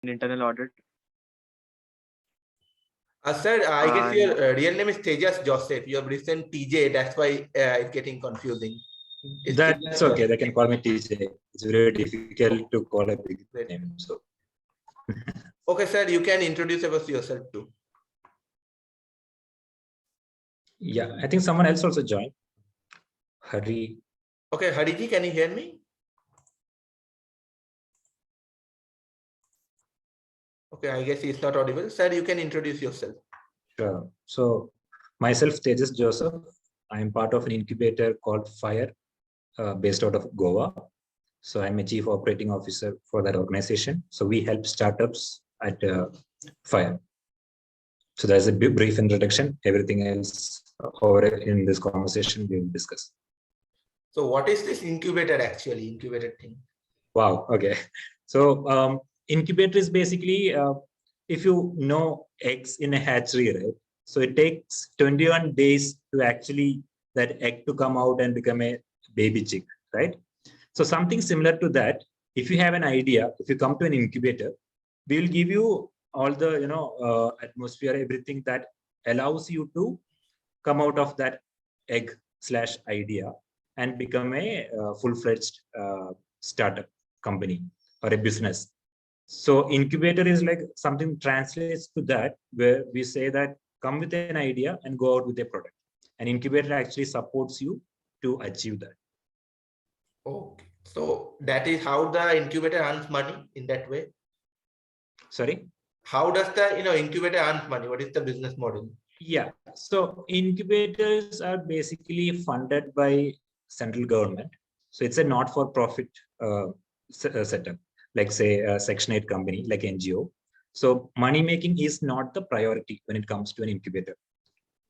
in internal audit. Sir, I guess And your real name is Thejus Joseph. You have written TJ. That's why it's getting confusing. It's That's Thejus okay. Joseph. They can call me TJ. It's very difficult to call a big name. So Okay, sir, you can introduce yourself too. yeah, I think someone else also joined. Hari. Okay, Hariji, can you hear me? Okay, I guess he's not audible. Sir, you can introduce yourself. Sure. So myself, Thejus Joseph. I am part of an incubator called Fire, based out of Goa. So I'm a chief operating officer for that organization. So we help startups at Fire. So there's a brief introduction. Everything else over in this conversation we will discuss. So what is this incubator actually? Incubator thing? Wow. Okay. So incubator is basically, if you know eggs in a hatchery, right? So it takes 21 days to actually that egg to come out and become a baby chick, right? So something similar to that. If you have an idea, if you come to an incubator, we will give you all the atmosphere, everything that allows you to come out of that egg / idea and become a full-fledged startup company or a business. So incubator is like something translates to that, where we say that come with an idea and go out with a product. And incubator actually supports you to achieve that. Okay. So that is how the incubator earns money in that way. Sorry? How does the incubator earns money? What is the business model? Yeah. So incubators are basically funded by central government. So it's a not-for-profit setup, like say a Section 8 company, like NGO. So money making is not the priority when it comes to an incubator.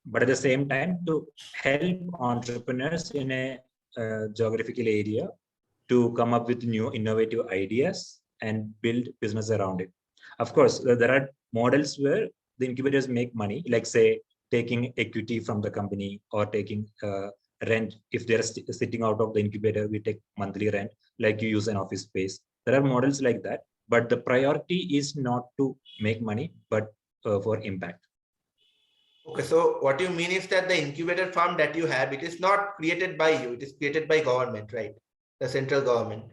But at the same time, to help entrepreneurs in a geographical area to come up with new innovative ideas and build business around it. Of course, there are models where the incubators make money, like say taking equity from the company or taking rent. If they're sitting out of the incubator, we take monthly rent, like you use an office space. There are models like that, but the priority is not to make money, but for impact. Okay, so what you mean is that the incubator farm that you have, it is not created by you, it is created by government, right? The central government.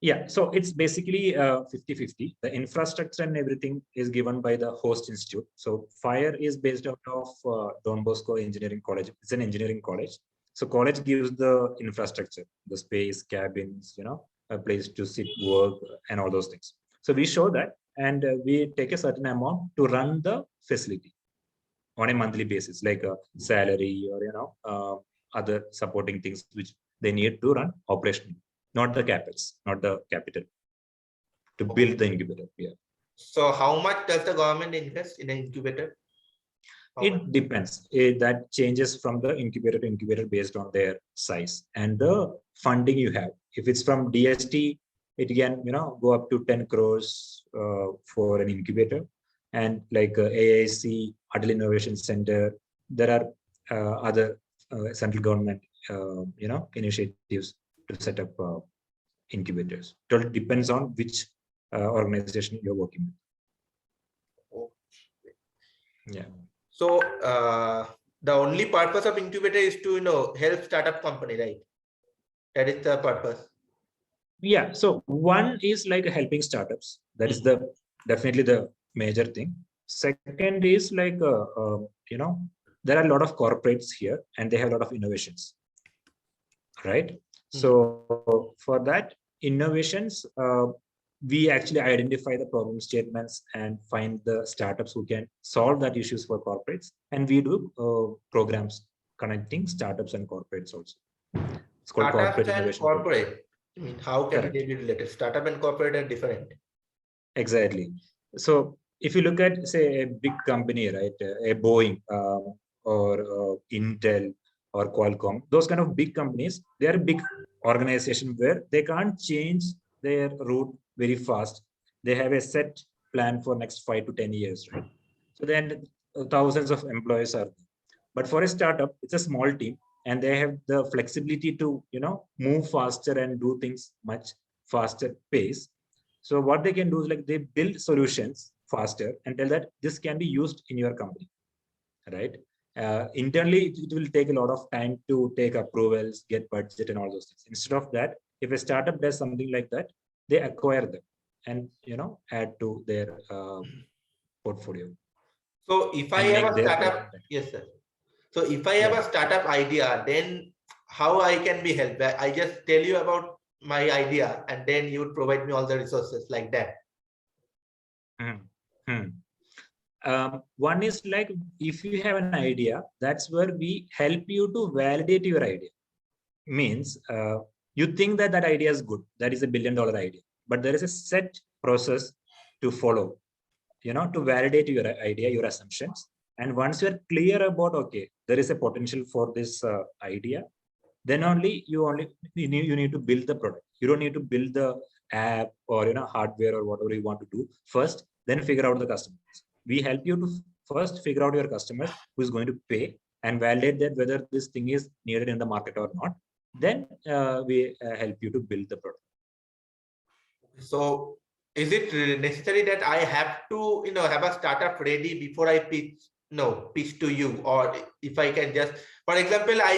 Yeah, so it's basically 50-50. The infrastructure and everything is given by the host institute. So Fire is based out of Don Bosco Engineering College. It's an engineering college. So college gives the infrastructure, the space, cabins, a place to sit, work, and all those things. So we show that, and we take a certain amount to run the facility on a monthly basis, like a salary or other supporting things which they need to run operationally. Not the capex, not the capital, to build the incubator. Yeah. So how much does the government invest in an incubator? It depends. That changes from the incubator to incubator based on their size and the funding you have. If it's from DST, it can go up to 10 crores for an incubator, and like AIC, Adel Innovation Center, there are other central government initiatives to set up incubators. It depends on which organization you're working with. Yeah. So the only purpose of incubator is to help startup company, right? That is the purpose. Yeah. So one is like helping startups. That is the definitely the major thing. Second is like there are a lot of corporates here and they have a lot of innovations, right? So for that innovations, we actually identify the problem statements and find the startups who can solve that issues for corporates, and we do programs connecting startups and corporates also. It's called Startups corporate and innovation corporate. program. I mean, how can they be related? Startup and corporate are different. Exactly. So if you look at say a big company, right, a Boeing or Intel or Qualcomm, those kind of big companies, they are a big organization where they can't change their route very fast. They have a set plan for next 5 to 10 years, right? So then thousands of employees are there. But for a startup, it's a small team and they have the flexibility to move faster and do things much faster pace. So what they can do is like they build solutions faster and tell that this can be used in your company, right? Internally, it will take a lot of time to take approvals, get budget, and all those things. Instead of that, if a startup does something like that, they acquire them and add to their portfolio So if I and have make a their startup, product better. yes, sir. So if I have Yeah. a startup idea, then how I can be helped? I just tell you about my idea and then you would provide me all the resources like that. One is like, if you have an idea, that's where we help you to validate your idea. Means you think that that idea is good, that is $1 billion idea, but there is a set process to follow, to validate your idea, your assumptions. And once you're clear about, okay, there is a potential for this idea, then only you need to build the product. You don't need to build the app or hardware or whatever you want to do first, then figure out the customers. We help you to first figure out your customers who is going to pay and validate that whether this thing is needed in the market or not. Then we help you to build the product. So is it necessary that I have to have a startup ready before I pitch to you? Or if I can just, for example, I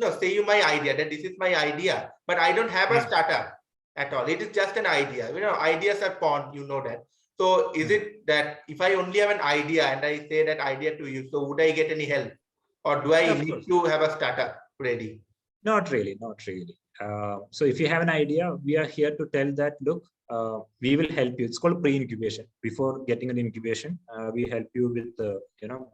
just say you my idea, that this is my idea, but I don't have a startup at all. It is just an idea. Ideas are born, that. So is it that if I only have an idea and I say that idea to you, so would I get any help, or do I need to have a startup ready? Not really. So if you have an idea, we are here to tell that, look, we will help you. It's called pre-incubation. Before getting an incubation, we help you with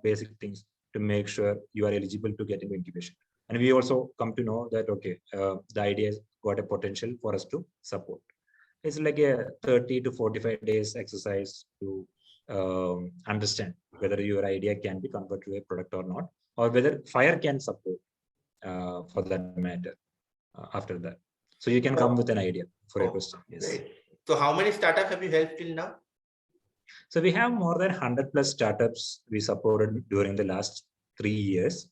basic things to make sure you are eligible to get into incubation. And we also come to know that, okay, the idea has got a potential for us to support. It's like a 30 to 45 days exercise to understand whether your idea can be converted to a product or not, or whether Fire can support for that matter after that. So you can come with an idea for a question. Yes. Great. So how many startups have you helped till now? So we have more than 100 plus startups we supported during the last 3 years.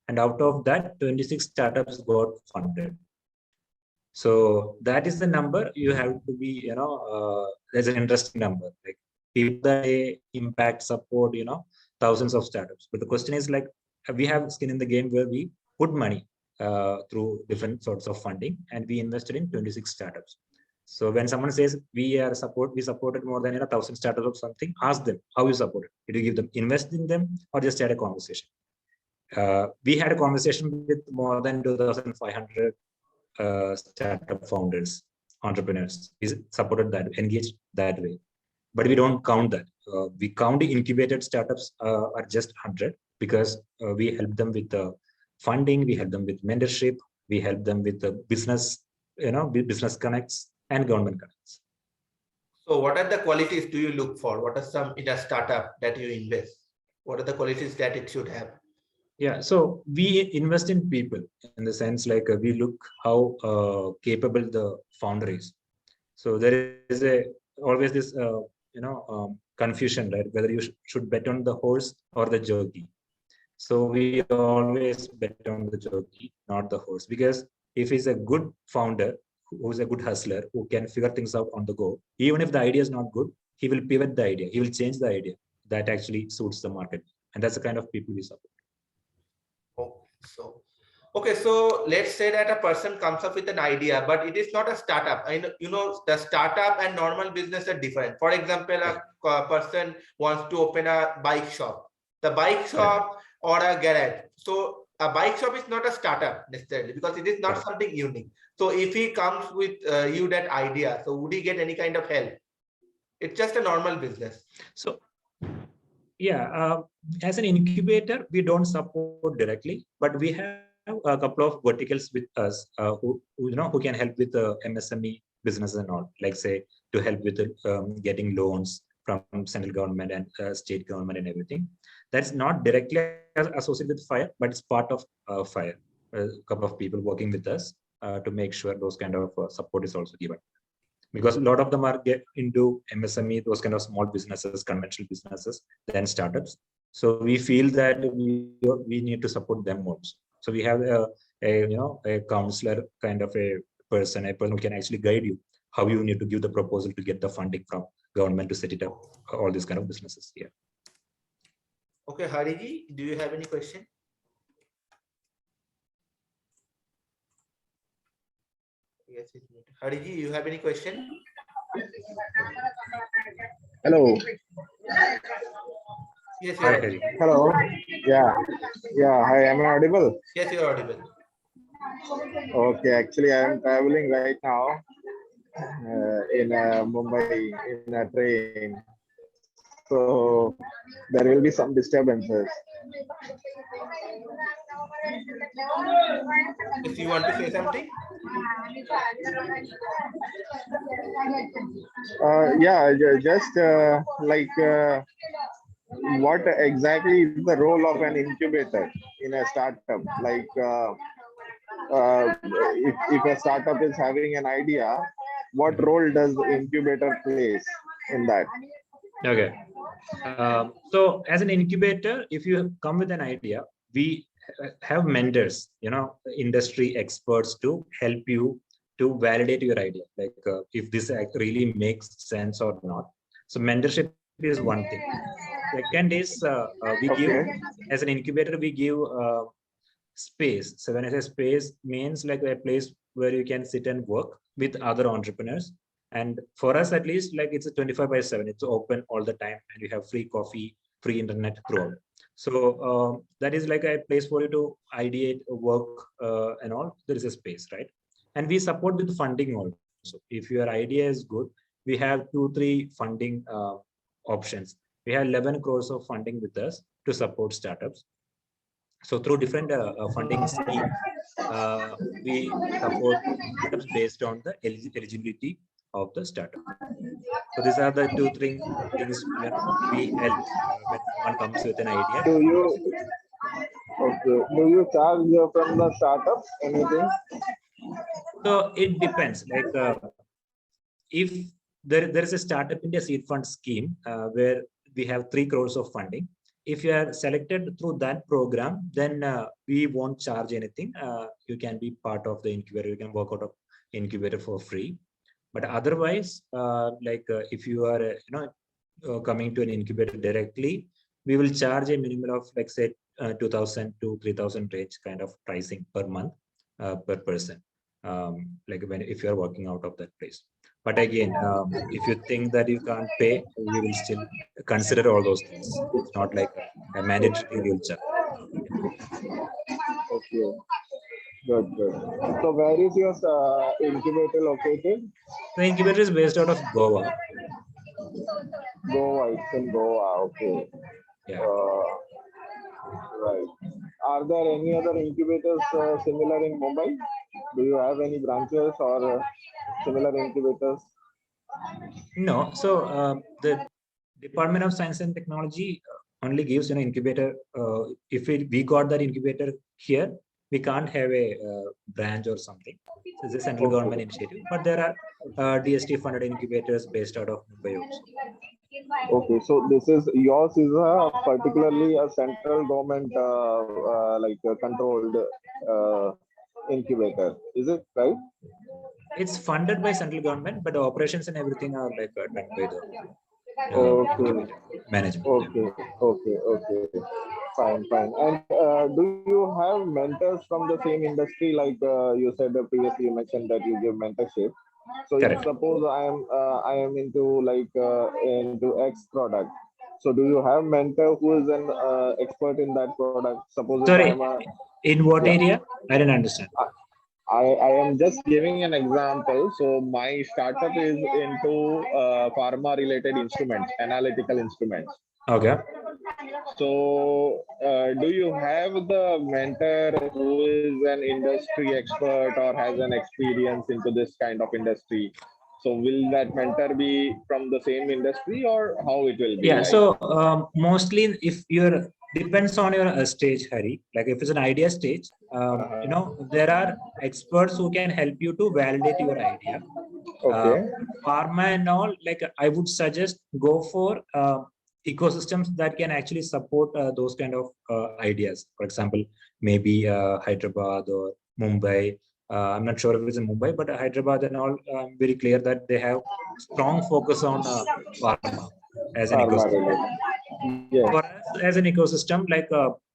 And out of that, 26 startups got funded. So that is the number you have to be, there's an interesting number. Like people that impact, support, thousands of startups. But the question is like, we have skin in the game where we put money through different sorts of funding, and we invested in 26 startups. So when someone says we supported more than 1,000 startups or something, ask them how you support it. Did you give them, invest in them, or just had a conversation? We had a conversation with more than 2,500 startup founders, entrepreneurs. We supported that, engaged that way. But we don't count that. We count the incubated startups are just 100 because we help them with the funding, we help them with mentorship, we help them with the business, business connects and government connects. So what are the qualities do you look for? What are some in a startup that you invest? What are the qualities that it should have? Yeah, so we invest in people in the sense like we look how capable the founder is. So there is always this confusion, right? Whether you should bet on the horse or the jockey. So we always bet on the jockey, not the horse, because if he's a good founder, who's a good hustler, who can figure things out on the go, even if the idea is not good, he will pivot the idea. He will change the idea that actually suits the market. And that's the kind of people we support. Okay, so let's say that a person comes up with an idea, but it is not a startup. The startup and normal business are different. For example, a person wants to open a bike shop, the bike shop or a garage. So a bike shop is not a startup necessarily because it is not something unique. So if he comes with you that idea, so would he get any kind of help? It's just a normal business. So yeah, as an incubator, we don't support directly, but we have a couple of verticals with us who can help with MSME business and all, like say to help with getting loans from central government and state government and everything. That's not directly associated with Fire, but it's part of Fire. A couple of people working with us to make sure those kind of support is also given. Because a lot of them are get into MSME, those kind of small businesses, conventional businesses, then startups. So we feel that we need to support them also. So we have a counselor kind of a person who can actually guide you how you need to give the proposal to get the funding from government to set it up, all these kind of businesses. Yeah. Okay, Hariji, do you have any question? Yes, Hariji, you have any question? Hello. Yes, Hi, you're Hari. Hello. Yeah. Yeah. Hi. Am I audible? Yes, you're audible. Okay. Actually, I am traveling right now in Mumbai in a train. So there will be some disturbances. If you want to say something? Yeah. Just what exactly is the role of an incubator in a startup? If a startup is having an idea, what role does the incubator plays in that? Okay. So as an incubator, if you come with an idea, we have mentors, industry experts to help you to validate your idea, like if this really makes sense or not. So mentorship is one thing. Second is we give, Okay. as an incubator, we give space. So when I say space, means like a place where you can sit and work with other entrepreneurs. And for us, at least, like it's a 25/7. It's open all the time, and you have free coffee, free internet throughout. So that is like a place for you to ideate, work, and all. There is a space, right? And we support with funding also. If your idea is good, we have 2-3 funding options. We have 11 crores of funding with us to support startups. So through different funding schemes, we support startups based on the eligibility of the startup. So these are the 2-3 things we help when someone comes with an idea. Do you do you charge from the startups anything? So it depends. Like if there is a Startup India seed fund scheme where we have 3 crores of funding. If you are selected through that program, then we won't charge anything. You can be part of the incubator. You can work out of incubator for free. But otherwise, if you are coming to an incubator directly, we will charge a minimum of like say 2,000 to 3,000 range kind of pricing per month per person. If you are working out of that place. But again, if you think that you can't pay, we will still consider all those things. It's not like a mandatory we will charge. Okay. Good. So where is your incubator located? The incubator is based out of Goa. Goa. It's in Goa. Okay. Yeah. Right. Are there any other incubators similar in Mumbai? Do you have any branches or similar incubators? No. So the Department of Science and Technology only gives incubator. If we got that incubator here, we can't have a branch or something. So it's a central government initiative, but there are DST funded incubators based out of Mumbai also. Okay, so yours is a particularly a central government controlled incubator, is it right? It's funded by central government, but the operations and everything are like done by the Okay, management. okay, fine. And do you have mentors from the same industry? Like you said previously, you mentioned that you give mentorship. So if Correct. suppose I am into into X product. So do you have mentor who is an expert in that product? Suppose if I Sorry, am a in what yeah, area? I didn't understand. I am just giving an example. So my startup is into pharma related instruments, analytical instruments. Okay. So do you have the mentor who is an industry expert or has an experience into this kind of industry? So will that mentor be from the same industry or how it will be Yeah. like? So mostly, if you're depends on your stage, Hari. Like if it's an idea stage, there are experts who can help you to validate your idea. Okay. Pharma and all, like I would suggest go for ecosystems that can actually support those kind of ideas. For example, maybe Hyderabad or Mumbai I'm not sure if it's in Mumbai, but Hyderabad and all, I'm very clear that they have strong focus on pharma as an Pharma ecosystem. related. Yes. For us as an ecosystem, like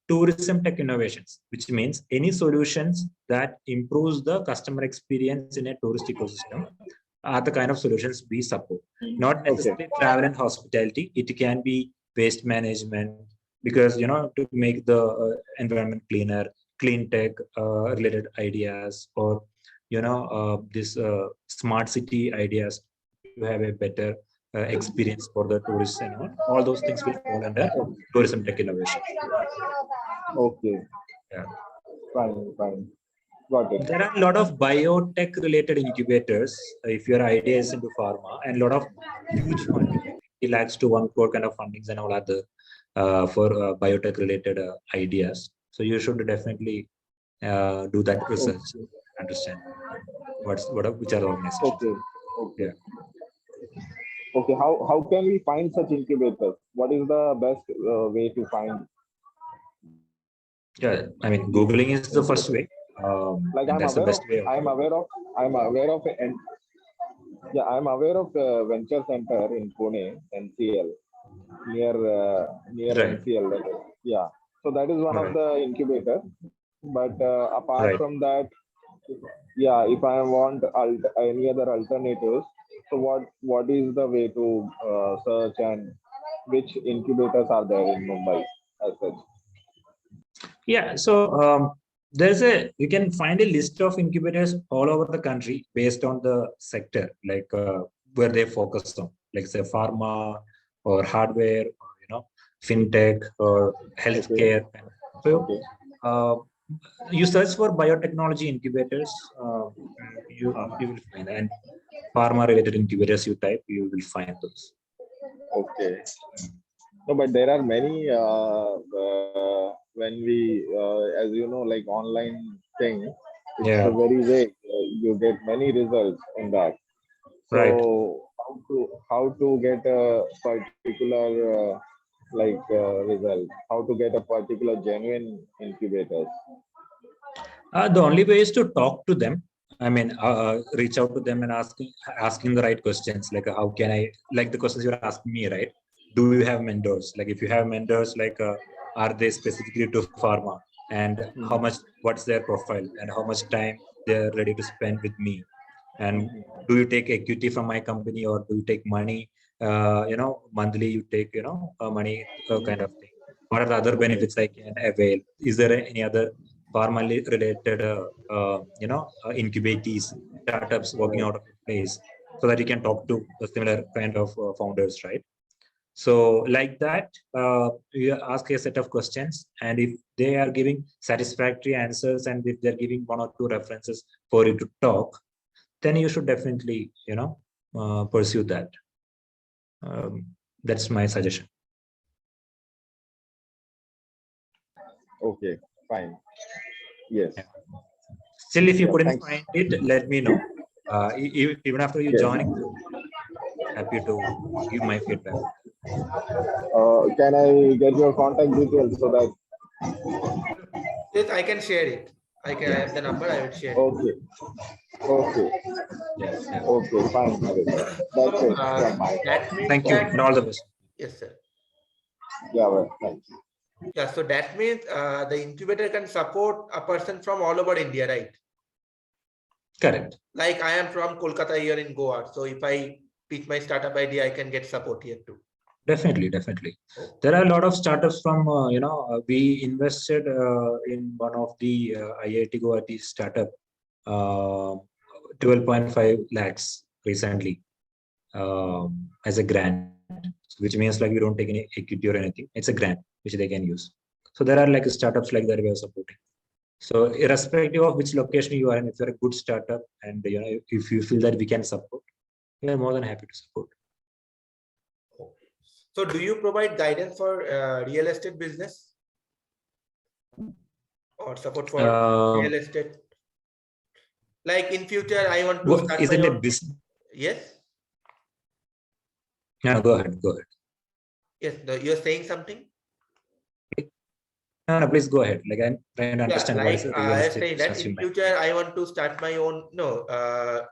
tourism tech innovations, which means any solutions that improves the customer experience in a tourist ecosystem are the kind of solutions we support. Not necessarily travel and hospitality. It can be waste management, because to make the environment cleaner, clean tech related ideas, or this smart city ideas to have a better experience for the tourists and all those things will fall under tourism tech innovation. Okay. Yeah. Fine. Got it. There are a lot of biotech related incubators if your idea is into pharma, and a lot of huge funding, like 50 lakhs to 1 crore kind of fundings and all other for biotech related ideas. So you should definitely do that research, understand which are the organizations. Okay. Yeah. Okay. How can we find such incubators? What is the best way to find? Yeah, I mean, Googling is the first way. Like And that's the best way. I'm aware of, and yeah, I'm aware of Venture Center in Pune, NCL, near Right. NCL. Yeah. So that is one of the incubator. But apart Right. from that, yeah, if I want any other alternatives, so what is the way to search, and which incubators are there in Mumbai as such? Yeah, so you can find a list of incubators all over the country based on the sector, like where they focus on, like say pharma or hardware, or fintech or healthcare. So you search for biotechnology incubators, you will find, and pharma related incubators you type, you will find those. Okay. No, but there are many when we, as you know, like online thing, it's Yeah. very vague. You get many results in that. Right. So how to get a particular result? How to get a particular genuine incubators? The only way is to talk to them. I mean, reach out to them and asking the right questions. Like, how can I, like the questions you're asking me, right? Do you have mentors? Like, if you have mentors, like, are they specifically to pharma? And how much, what's their profile, and how much time they're ready to spend with me? And do you take equity from my company, or do you take money? Monthly you take, money kind of thing. What are the other benefits I can avail? Is there any other pharma related, incubatees, startups working out of a place, so that you can talk to a similar kind of founders, right? So like that, you ask a set of questions, and if they are giving satisfactory answers, and if they're giving 1 or 2 references for you to talk, then you should definitely, pursue that. That's my suggestion. Okay, fine. Yes. Yeah. Still, if you couldn't Thanks. find it, let me know. Even after you joining, happy to give my feedback. Can I get your contact details so that? Yes, I can share it. I have the number. I will share it. Okay. Yes. Yeah. Okay, fine. That's it. That means Thank you, and all the best. Yes, sir. Yeah, well, thanks. Yeah, so that means the incubator can support a person from all over India, right? Correct. Like I am from Kolkata here in Goa. So if I pitch my startup idea, I can get support here too. Definitely. There are a lot of startups from, we invested in one of the IIT Guwahati startup, 12.5 lakhs recently as a grant, which means like we don't take any equity or anything. It's a grant which they can use. So there are like startups like that we are supporting. So irrespective of which location you are in, if you're a good startup and if you feel that we can support, we are more than happy to support. So do you provide guidance for real estate business or support for real estate? Like in future, I want to start. Is it a business? Yes. No, go ahead. Yes, you're saying something. No, please go ahead. Like I'm trying to Yeah, understand what is like the real I was estate saying that business you in meant. future I want to start my own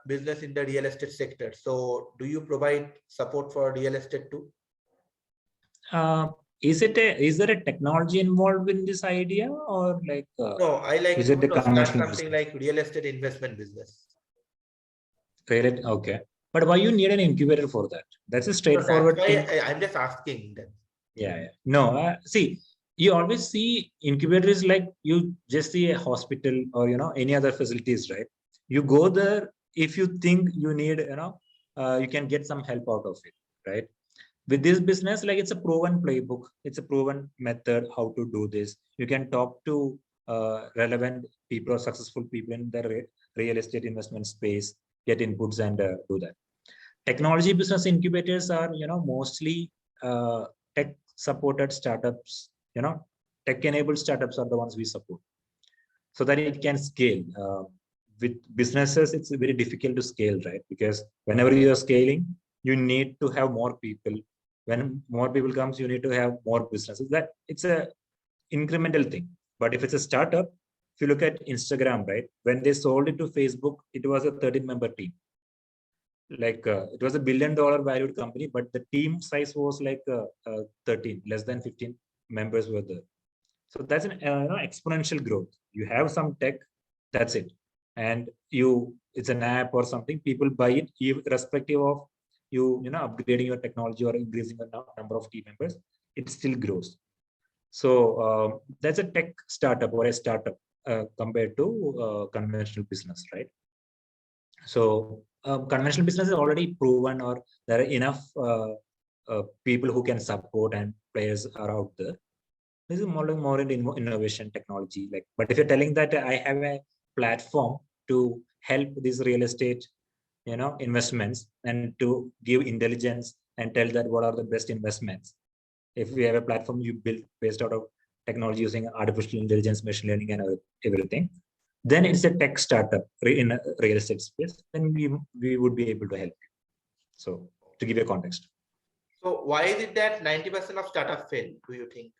business in the real estate sector. So do you provide support for real estate too? Is there a technology involved in this idea, or like No, I like is to it the start conventional something business? like real estate investment business. Really? Okay. But why you need an incubator for that? That's a So that's straightforward why thing. I'm just asking that. Yeah, yeah. No, see, you always see incubators like you just see a hospital or any other facilities, right? You go there if you think you need, you can get some help out of it, right? With this business, like it's a proven playbook, it's a proven method how to do this. You can talk to relevant people or successful people in the real estate investment space, get inputs and do that. Technology business incubators are mostly tech supported startups. Tech enabled startups are the ones we support so that it can scale. With businesses it's very difficult to scale, right? Because whenever you are scaling you need to have more people. When more people comes you need to have more businesses. That it's a incremental thing. But if it's a startup, if you look at Instagram, right, when they sold it to Facebook, it was a 13-member team. Like it was $1 billion valued company, but the team size was like 13, less than 15 members were there. So that's an exponential growth. You have some tech, that's it, and it's an app or something. People buy it irrespective of upgrading your technology or increasing the number of team members. It still grows. So that's a tech startup or a startup compared to conventional business, right? So conventional business is already proven, or there are enough people who can support and players are out there. This is more in innovation technology. Like, but if you're telling that I have a platform to help these real estate, investments and to give intelligence and tell that what are the best investments. If we have a platform you build based out of technology using artificial intelligence, machine learning, and everything, then it's a tech startup in a real estate space. Then we would be able to help you. So to give you a context. So why is it that 90% of startups fail, do you think?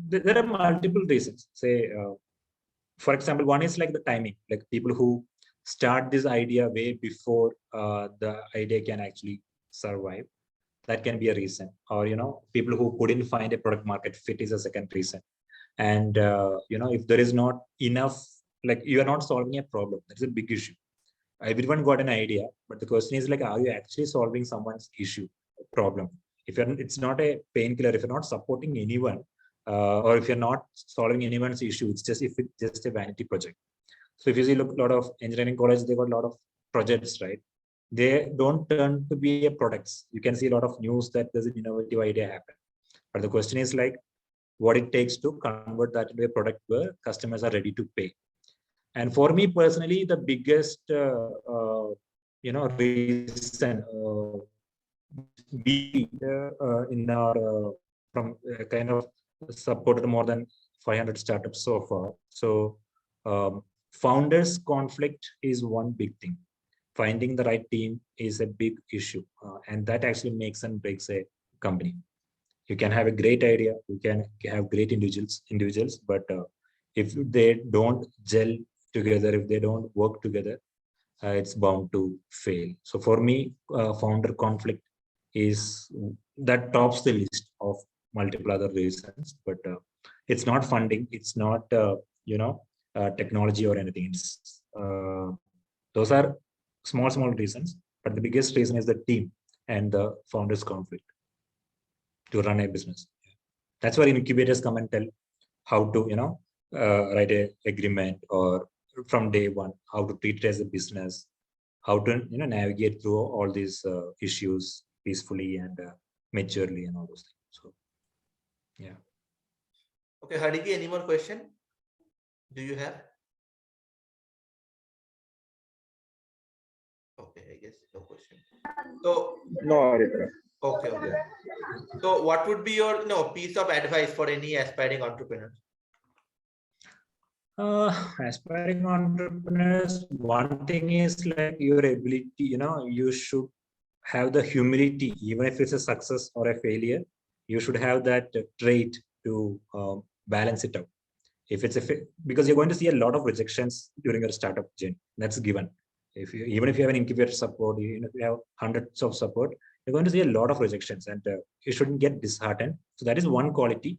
There are multiple reasons. Say, for example, one is like the timing. Like people who start this idea way before the idea can actually survive. That can be a reason. Or people who couldn't find a product market fit is a second reason. And if there is not enough, like you are not solving a problem, that's a big issue. Everyone got an idea, but the question is like, are you actually solving someone's issue, problem? If it's not a painkiller, if you're not supporting anyone, or if you're not solving anyone's issue, it's just a vanity project. So if you see, look, a lot of engineering college, they got a lot of projects, right? They don't turn to be a products. You can see a lot of news that there's an innovative idea happen, but the question is like, what it takes to convert that into a product where customers are ready to pay. And for me personally, the biggest reason we in our from kind of supported more than 500 startups so far. So founders conflict is one big thing. Finding the right team is a big issue, and that actually makes and breaks a company. You can have a great idea, you can have great individuals, but if they don't gel together, if they don't work together, it's bound to fail. So for me, founder conflict is that tops the list of multiple other reasons. But it's not funding, it's not technology or anything. It's those are small reasons, but the biggest reason is the team and the founders conflict to run a business. That's where incubators come and tell how to write a agreement, or from day one how to treat it as a business, how to navigate through all these issues peacefully and maturely and all those things. So yeah. Okay, Hadiki, any more question do you have? Okay, I guess no question. So No, Aritra. okay. So what would be your piece of advice for any aspiring entrepreneur? Aspiring entrepreneurs, one thing is like your ability, you should have the humility, even if it's a success or a failure, you should have that trait to balance it out. If it's because you're going to see a lot of rejections during your startup journey. That's given. Even if you have an incubator support, if you have hundreds of support, you're going to see a lot of rejections, and you shouldn't get disheartened. So that is one quality.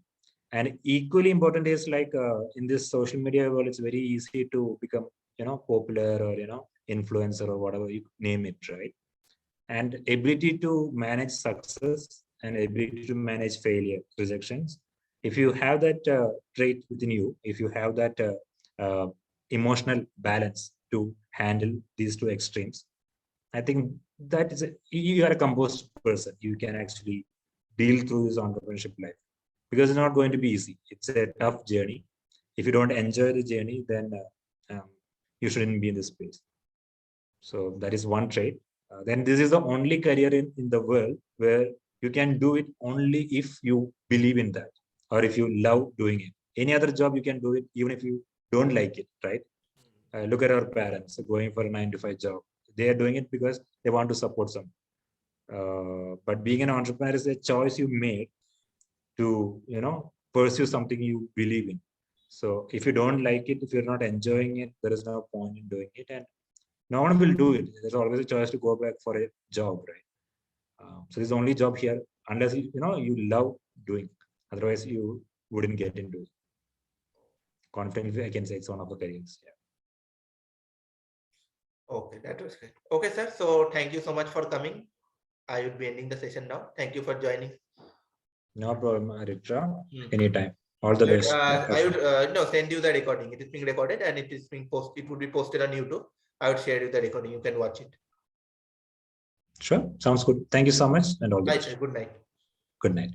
And equally important is like in this social media world, it's very easy to become popular or influencer or whatever you name it, right? And ability to manage success and ability to manage failure, rejections. If you have that trait within you, if you have that emotional balance to handle these two extremes, I think that is you are a composed person. You can actually deal through this entrepreneurship life, because it's not going to be easy. It's a tough journey. If you don't enjoy the journey, then you shouldn't be in this space. So that is one trait. Then this is the only career in the world where you can do it only if you believe in that, or if you love doing it. Any other job you can do it even if you don't like it, right? Look at our parents going for a 9-to-5 job. They are doing it because they want to support some. But being an entrepreneur is a choice you made to pursue something you believe in. So if you don't like it, if you're not enjoying it, there is no point in doing it, and no one will do it. There's always a choice to go back for a job, right? So this is the only job here, unless you love doing. Otherwise, you wouldn't get into it. Confidently, I can say it's one of the careers. Yeah. Okay, that was great. Okay, sir. So thank you so much for coming. I would be ending the session now. Thank you for joining. No problem, Aritra. Anytime. All the best. I would send you the recording. It is being recorded and it is being posted. It would be posted on YouTube. I would share you the recording. You can watch it. Sure. Sounds good. Thank you so much, and all the best. Good night. Good night.